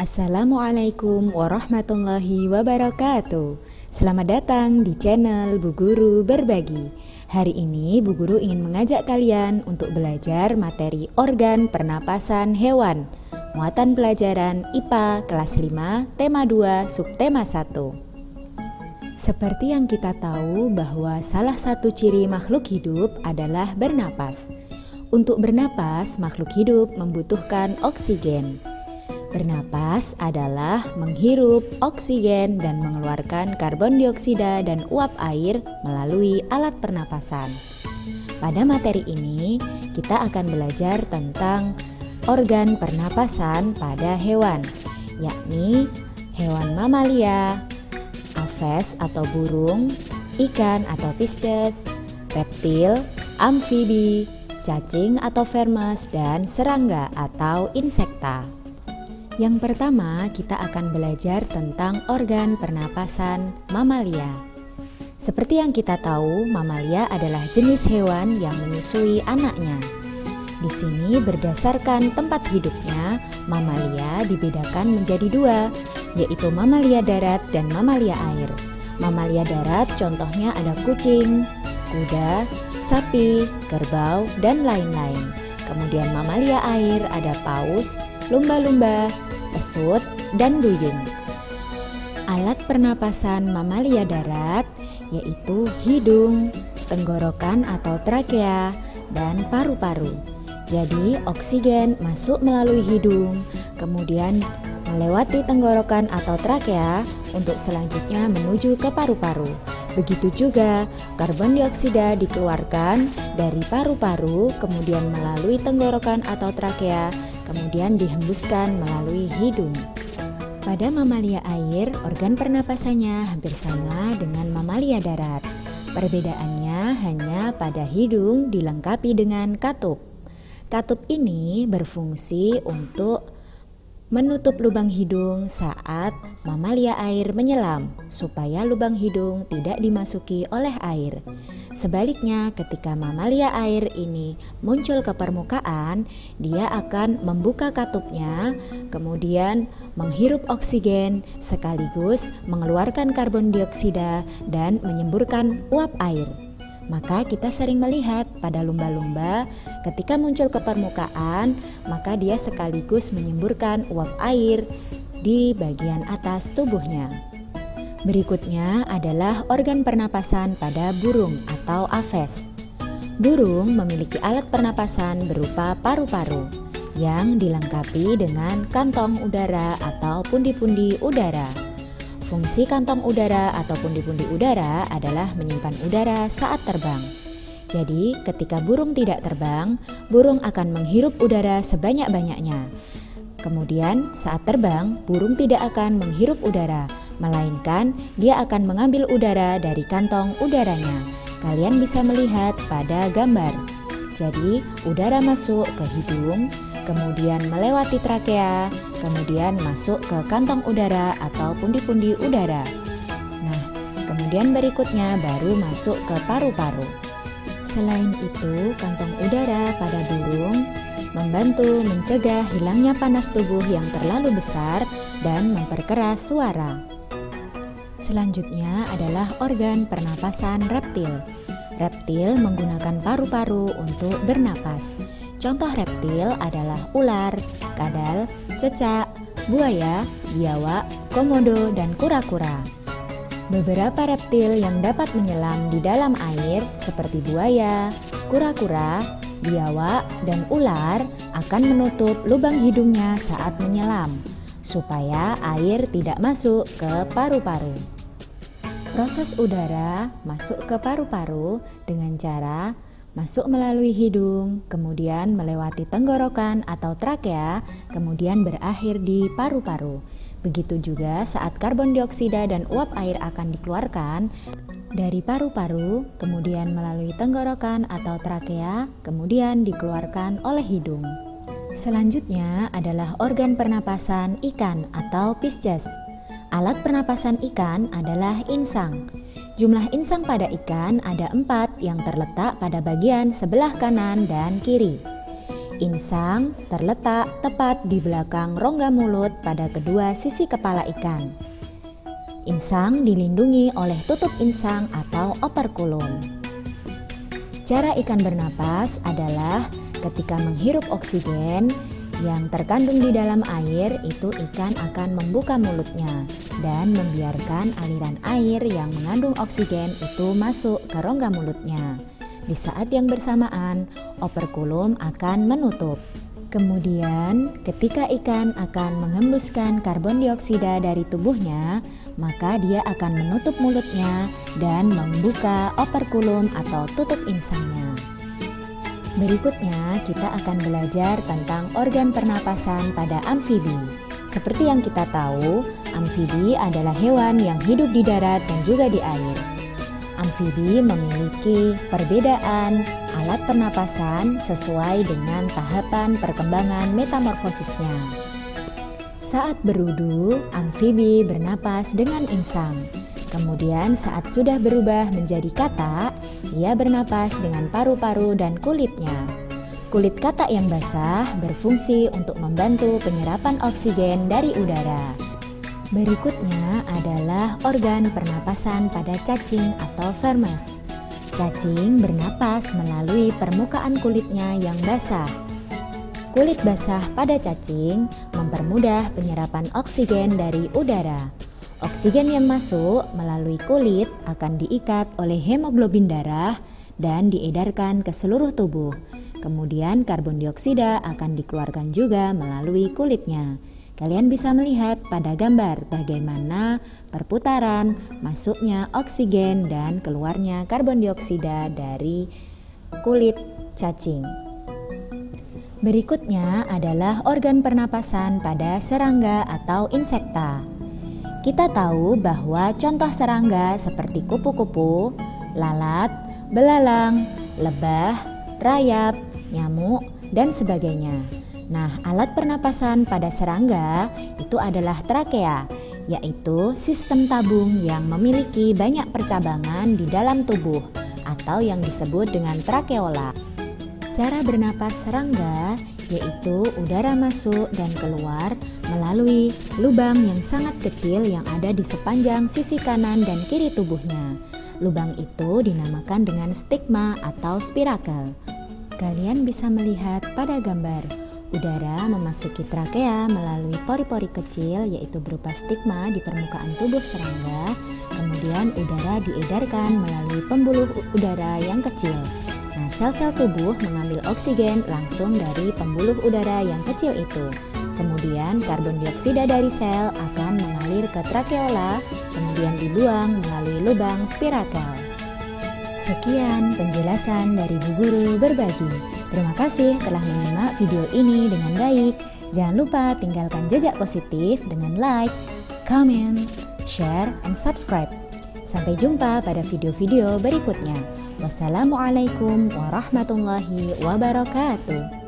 Assalamualaikum warahmatullahi wabarakatuh. Selamat datang di channel Bu Guru Berbagi. Hari ini Bu Guru ingin mengajak kalian untuk belajar materi organ pernapasan hewan. Muatan pelajaran IPA kelas 5, tema 2, subtema 1. Seperti yang kita tahu bahwa salah satu ciri makhluk hidup adalah bernapas. Untuk bernapas, makhluk hidup membutuhkan oksigen. Bernapas adalah menghirup oksigen dan mengeluarkan karbon dioksida dan uap air melalui alat pernapasan. Pada materi ini, kita akan belajar tentang organ pernapasan pada hewan, yakni hewan mamalia, aves atau burung, ikan atau pisces, reptil, amfibi, cacing atau vermes, dan serangga atau insekta. Yang pertama, kita akan belajar tentang organ pernapasan mamalia. Seperti yang kita tahu, mamalia adalah jenis hewan yang menyusui anaknya. Di sini berdasarkan tempat hidupnya, mamalia dibedakan menjadi dua, yaitu mamalia darat dan mamalia air. Mamalia darat contohnya ada kucing, kuda, sapi, kerbau, dan lain-lain. Kemudian mamalia air ada paus, lumba-lumba, pesut, dan duyung. Alat pernapasan mamalia darat yaitu hidung, tenggorokan atau trakea, dan paru-paru. Jadi oksigen masuk melalui hidung, kemudian melewati tenggorokan atau trakea untuk selanjutnya menuju ke paru-paru. Begitu juga karbon dioksida dikeluarkan dari paru-paru, kemudian melalui tenggorokan atau trakea, kemudian dihembuskan melalui hidung. Pada mamalia air, organ pernapasannya hampir sama dengan mamalia darat. Perbedaannya hanya pada hidung dilengkapi dengan katup. Katup ini berfungsi untuk menutup lubang hidung saat mamalia air menyelam, supaya lubang hidung tidak dimasuki oleh air. Sebaliknya, ketika mamalia air ini muncul ke permukaan, dia akan membuka katupnya, kemudian menghirup oksigen sekaligus mengeluarkan karbon dioksida dan menyemburkan uap air. Maka kita sering melihat pada lumba-lumba ketika muncul ke permukaan, maka dia sekaligus menyemburkan uap air di bagian atas tubuhnya. Berikutnya adalah organ pernapasan pada burung atau aves. Burung memiliki alat pernapasan berupa paru-paru yang dilengkapi dengan kantong udara atau pundi-pundi udara. Fungsi kantong udara atau pundi-pundi udara adalah menyimpan udara saat terbang. Jadi, ketika burung tidak terbang, burung akan menghirup udara sebanyak-banyaknya. Kemudian, saat terbang, burung tidak akan menghirup udara, melainkan dia akan mengambil udara dari kantong udaranya. Kalian bisa melihat pada gambar. Jadi, udara masuk ke hidung, kemudian melewati trakea, kemudian masuk ke kantong udara atau pundi-pundi udara. Nah, kemudian berikutnya baru masuk ke paru-paru. Selain itu, kantong udara pada burung membantu mencegah hilangnya panas tubuh yang terlalu besar dan memperkeras suara. Selanjutnya adalah organ pernapasan reptil. Reptil menggunakan paru-paru untuk bernapas. Contoh reptil adalah ular, kadal, cecak, buaya, biawak, komodo, dan kura-kura. Beberapa reptil yang dapat menyelam di dalam air seperti buaya, kura-kura, biawak, dan ular akan menutup lubang hidungnya saat menyelam, supaya air tidak masuk ke paru-paru. Proses udara masuk ke paru-paru dengan cara masuk melalui hidung, kemudian melewati tenggorokan atau trakea, kemudian berakhir di paru-paru. Begitu juga saat karbon dioksida dan uap air akan dikeluarkan dari paru-paru, kemudian melalui tenggorokan atau trakea, kemudian dikeluarkan oleh hidung. Selanjutnya adalah organ pernapasan ikan atau pisces. Alat pernapasan ikan adalah insang. Jumlah insang pada ikan ada 4 yang terletak pada bagian sebelah kanan dan kiri. Insang terletak tepat di belakang rongga mulut pada kedua sisi kepala ikan. Insang dilindungi oleh tutup insang atau operkulum. Cara ikan bernapas adalah ketika menghirup oksigen yang terkandung di dalam air, itu ikan akan membuka mulutnya dan membiarkan aliran air yang mengandung oksigen itu masuk ke rongga mulutnya. Di saat yang bersamaan, operkulum akan menutup. Kemudian, ketika ikan akan menghembuskan karbon dioksida dari tubuhnya, maka dia akan menutup mulutnya dan membuka operkulum atau tutup insangnya. Berikutnya, kita akan belajar tentang organ pernapasan pada amfibi. Seperti yang kita tahu, amfibi adalah hewan yang hidup di darat dan juga di air. Amfibi memiliki perbedaan alat pernapasan sesuai dengan tahapan perkembangan metamorfosisnya. Saat berudu, amfibi bernapas dengan insang. Kemudian saat sudah berubah menjadi katak, ia bernapas dengan paru-paru dan kulitnya. Kulit katak yang basah berfungsi untuk membantu penyerapan oksigen dari udara. Berikutnya adalah organ pernapasan pada cacing atau vermes. Cacing bernapas melalui permukaan kulitnya yang basah. Kulit basah pada cacing mempermudah penyerapan oksigen dari udara. Oksigen yang masuk melalui kulit akan diikat oleh hemoglobin darah dan diedarkan ke seluruh tubuh. Kemudian karbon dioksida akan dikeluarkan juga melalui kulitnya. Kalian bisa melihat pada gambar bagaimana perputaran masuknya oksigen dan keluarnya karbon dioksida dari kulit cacing. Berikutnya adalah organ pernapasan pada serangga atau insekta. Kita tahu bahwa contoh serangga seperti kupu-kupu, lalat, belalang, lebah, rayap, nyamuk, dan sebagainya. Nah, alat pernapasan pada serangga itu adalah trakea, yaitu sistem tabung yang memiliki banyak percabangan di dalam tubuh atau yang disebut dengan trakeola. Cara bernapas serangga yaitu udara masuk dan keluar melalui lubang yang sangat kecil yang ada di sepanjang sisi kanan dan kiri tubuhnya. Lubang itu dinamakan dengan stigma atau spirakel. Kalian bisa melihat pada gambar. Udara memasuki trakea melalui pori-pori kecil yaitu berupa stigma di permukaan tubuh serangga. Kemudian udara diedarkan melalui pembuluh udara yang kecil. Nah, sel-sel tubuh mengambil oksigen langsung dari pembuluh udara yang kecil itu. Kemudian karbon dioksida dari sel akan mengalir ke trakeola, kemudian dibuang melalui lubang spirakel. Sekian penjelasan dari Bu Guru Berbagi. Terima kasih telah menyimak video ini dengan baik. Jangan lupa tinggalkan jejak positif dengan like, comment, share, and subscribe. Sampai jumpa pada video-video berikutnya. Wassalamualaikum warahmatullahi wabarakatuh.